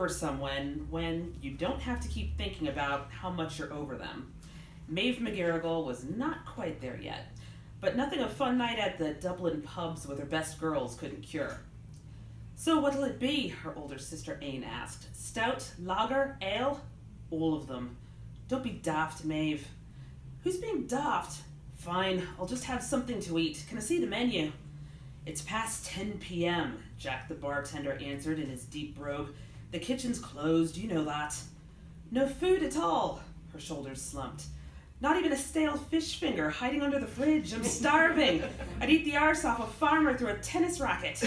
over someone when you don't have to keep thinking about how much you're over them. Maeve McGarrigle was not quite there yet, but nothing a fun night at the Dublin pubs with her best girls couldn't cure. "So what'll it be?" her older sister Aine asked. "Stout, lager, ale?" "All of them." "Don't be daft, Maeve." "Who's being daft?" "Fine, I'll just have something to eat. Can I see the menu?" "It's past 10 p.m., Jack the bartender answered in his deep brogue. "The kitchen's closed, you know that." "No food at all." Her shoulders slumped. "Not even a stale fish finger hiding under the fridge. I'm starving. I'd eat the arse off a farmer through a tennis racket."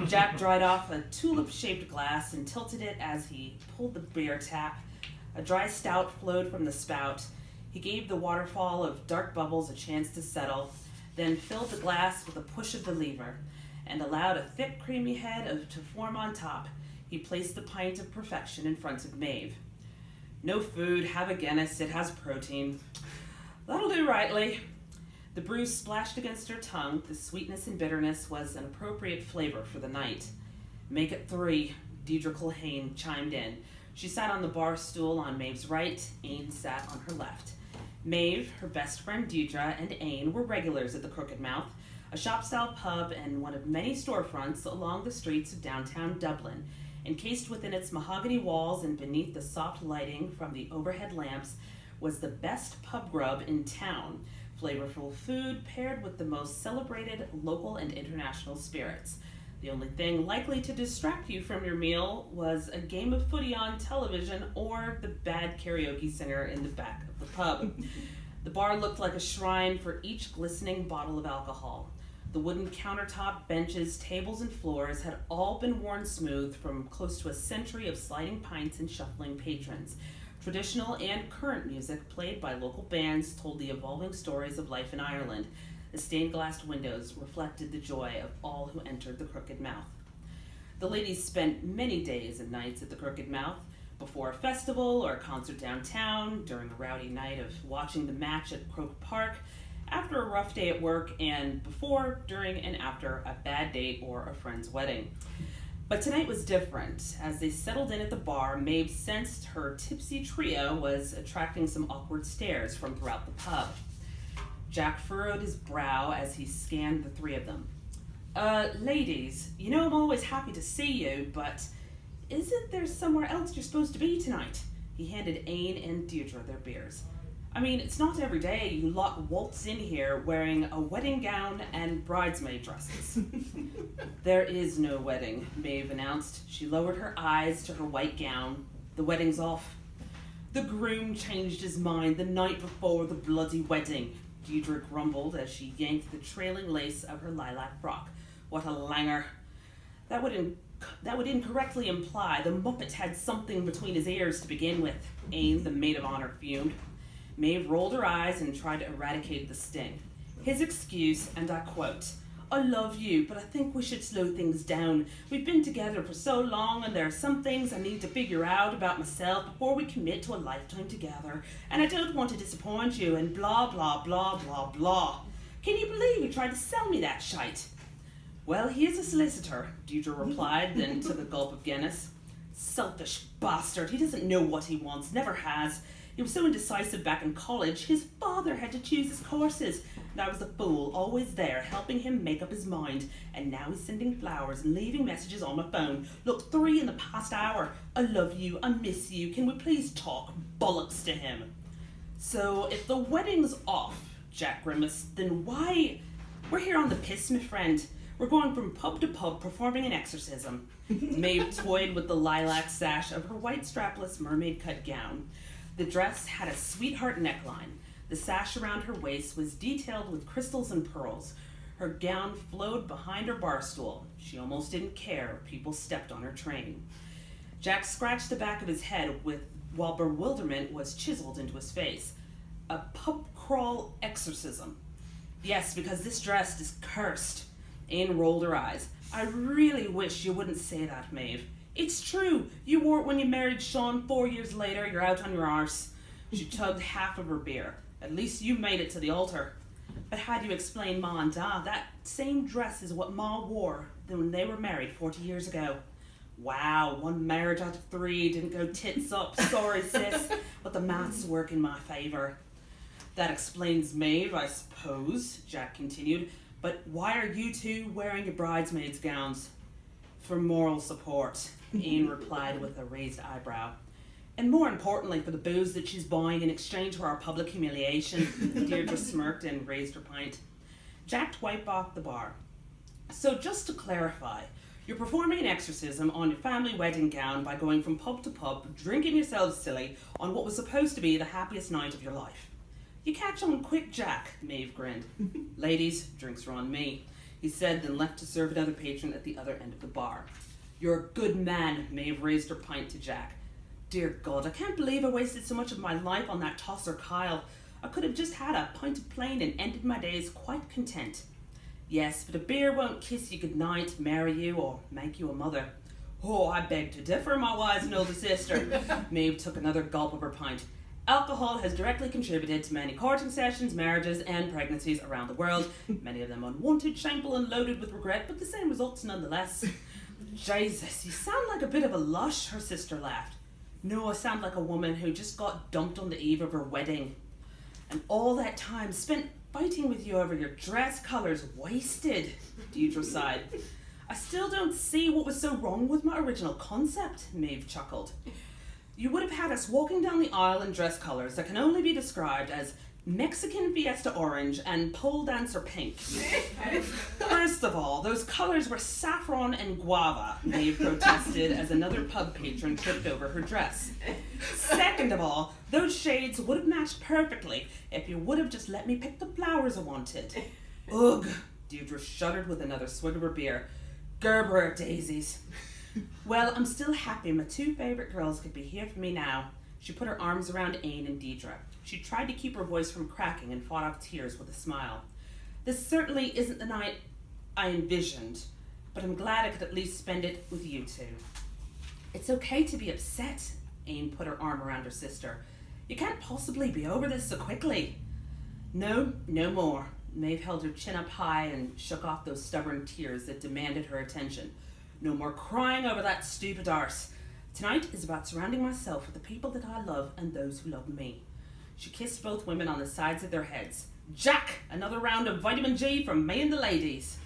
Jack dried off a tulip-shaped glass and tilted it as he pulled the beer tap. A dry stout flowed from the spout. He gave the waterfall of dark bubbles a chance to settle, then filled the glass with a push of the lever, and allowed a thick, creamy head to form on top. He placed the pint of perfection in front of Maeve. "No food, have a Guinness, it has protein." "That'll do rightly." The brew splashed against her tongue. The sweetness and bitterness was an appropriate flavor for the night. "Make it 3, Deirdre Culhane chimed in. She sat on the bar stool on Maeve's right. Aine sat on her left. Maeve, her best friend Deirdre, and Aine were regulars at the Crooked Mouth, a shop-style pub and one of many storefronts along the streets of downtown Dublin. Encased within its mahogany walls and beneath the soft lighting from the overhead lamps was the best pub grub in town, flavorful food paired with the most celebrated local and international spirits. The only thing likely to distract you from your meal was a game of footy on television or the bad karaoke singer in the back of the pub. The bar looked like a shrine for each glistening bottle of alcohol. The wooden countertop, benches, tables, and floors had all been worn smooth from close to a century of sliding pints and shuffling patrons. Traditional and current music played by local bands told the evolving stories of life in Ireland. The stained-glass windows reflected the joy of all who entered the Crooked Mouth. The ladies spent many days and nights at the Crooked Mouth, before a festival or a concert downtown, during a rowdy night of watching the match at Croke Park, after a rough day at work, and before, during, and after a bad date or a friend's wedding. But tonight was different. As they settled in at the bar, Maeve sensed her tipsy trio was attracting some awkward stares from throughout the pub. Jack furrowed his brow as he scanned the three of them. Ladies, you know I'm always happy to see you, but isn't there somewhere else you're supposed to be tonight?" He handed Aine and Deirdre their beers. "I mean, it's not every day you lot waltz in here wearing a wedding gown and bridesmaid dresses." "There is no wedding," Maeve announced. She lowered her eyes to her white gown. "The wedding's off." "The groom changed his mind the night before the bloody wedding," Deirdre grumbled as she yanked the trailing lace of her lilac frock. "What a langer." That would incorrectly imply the Muppet had something between his ears to begin with," Aine, the maid of honor, fumed. Maeve rolled her eyes and tried to eradicate the sting. His excuse, and I quote, "I love you, but I think we should slow things down. We've been together for so long, and there are some things I need to figure out about myself before we commit to a lifetime together. And I don't want to disappoint you, and blah, blah, blah, blah, blah. Can you believe he tried to sell me that shite?" "Well, he is a solicitor," Deirdre replied, then took a gulp of Guinness. "Selfish bastard. He doesn't know what he wants, never has. He was so indecisive back in college, his father had to choose his courses, and I was the fool, always there, helping him make up his mind. And now he's sending flowers and leaving messages on my phone. Look, 3 in the past hour. I love you, I miss you, can we please talk? Bollocks to him." "So, if the wedding's off," Jack grimaced, "then why? We're here on the piss, my friend. We're going from pub to pub performing an exorcism." Maeve toyed with the lilac sash of her white strapless mermaid-cut gown. The dress had a sweetheart neckline. The sash around her waist was detailed with crystals and pearls. Her gown flowed behind her bar stool. She almost didn't care if people stepped on her train. Jack scratched the back of his head while bewilderment was chiseled into his face. "A pub crawl exorcism." "Yes, because this dress is cursed." Aine rolled her eyes. "I really wish you wouldn't say that, Maeve. It's true. You wore it when you married Sean. 4 years later, you're out on your arse." She tugged half of her beer. "At least you made it to the altar." "But how do you explain Ma and Da? That same dress is what Ma wore when they were married 40 years ago." Wow, 1 marriage out of 3 didn't go tits up. Sorry, sis, but the maths work in my favour. That explains Maeve, I suppose, Jack continued. But why are you two wearing your bridesmaids' gowns? For moral support, Ian replied with a raised eyebrow. And more importantly, for the booze that she's buying in exchange for our public humiliation, Deirdre smirked and raised her pint. Jack wiped off the bar. So just to clarify, you're performing an exorcism on your family wedding gown by going from pub to pub, drinking yourselves silly on what was supposed to be the happiest night of your life. You catch on quick, Jack, Maeve grinned. Ladies, drinks are on me, he said, then left to serve another patron at the other end of the bar. You're a good man, Maeve raised her pint to Jack. Dear God, I can't believe I wasted so much of my life on that tosser Kyle. I could have just had a pint of plain and ended my days quite content. Yes, but a beer won't kiss you goodnight, marry you, or make you a mother. Oh, I beg to differ, my wise and older sister. Maeve took another gulp of her pint. Alcohol has directly contributed to many courting sessions, marriages, and pregnancies around the world. Many of them unwanted, shameful, and loaded with regret, but the same results nonetheless. Jesus, you sound like a bit of a lush, her sister laughed. No, I sound like a woman who just got dumped on the eve of her wedding. And all that time spent fighting with you over your dress colours wasted, Deirdre sighed. I still don't see what was so wrong with my original concept, Maeve chuckled. You would have had us walking down the aisle in dress colours that can only be described as Mexican Fiesta Orange and Pole Dancer Pink. First of all, those colours were saffron and guava, Maeve protested as another pub patron tripped over her dress. Second of all, those shades would have matched perfectly if you would have just let me pick the flowers I wanted. Ugh, Deirdre shuddered with another swig of her beer. Gerber daisies. Well, I'm still happy my 2 favourite girls could be here for me now. She put her arms around Ain and Deirdre. She tried to keep her voice from cracking and fought off tears with a smile. This certainly isn't the night I envisioned, but I'm glad I could at least spend it with you two. It's okay to be upset, Ain put her arm around her sister. You can't possibly be over this so quickly. No, no more. Maeve held her chin up high and shook off those stubborn tears that demanded her attention. No more crying over that stupid arse. Tonight is about surrounding myself with the people that I love and those who love me. She kissed both women on the sides of their heads. Jack, another round of vitamin G from me and the ladies.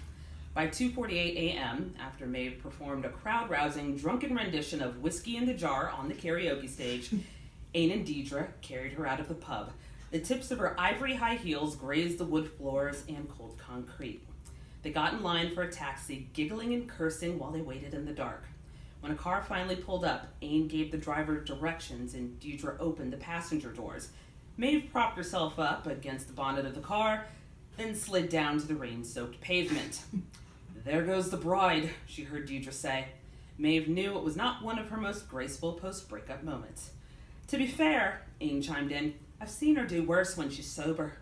By 2:48 a.m., after Maeve performed a crowd-rousing, drunken rendition of Whiskey in the Jar on the karaoke stage, Ain and Deirdre carried her out of the pub. The tips of her ivory high heels grazed the wood floors and cold concrete. They got in line for a taxi, giggling and cursing while they waited in the dark. When a car finally pulled up, Ain gave the driver directions and Deirdre opened the passenger doors. Maeve propped herself up against the bonnet of the car, then slid down to the rain-soaked pavement. There goes the bride, she heard Deirdre say. Maeve knew it was not one of her most graceful post-breakup moments. To be fair, Ain chimed in, I've seen her do worse when she's sober.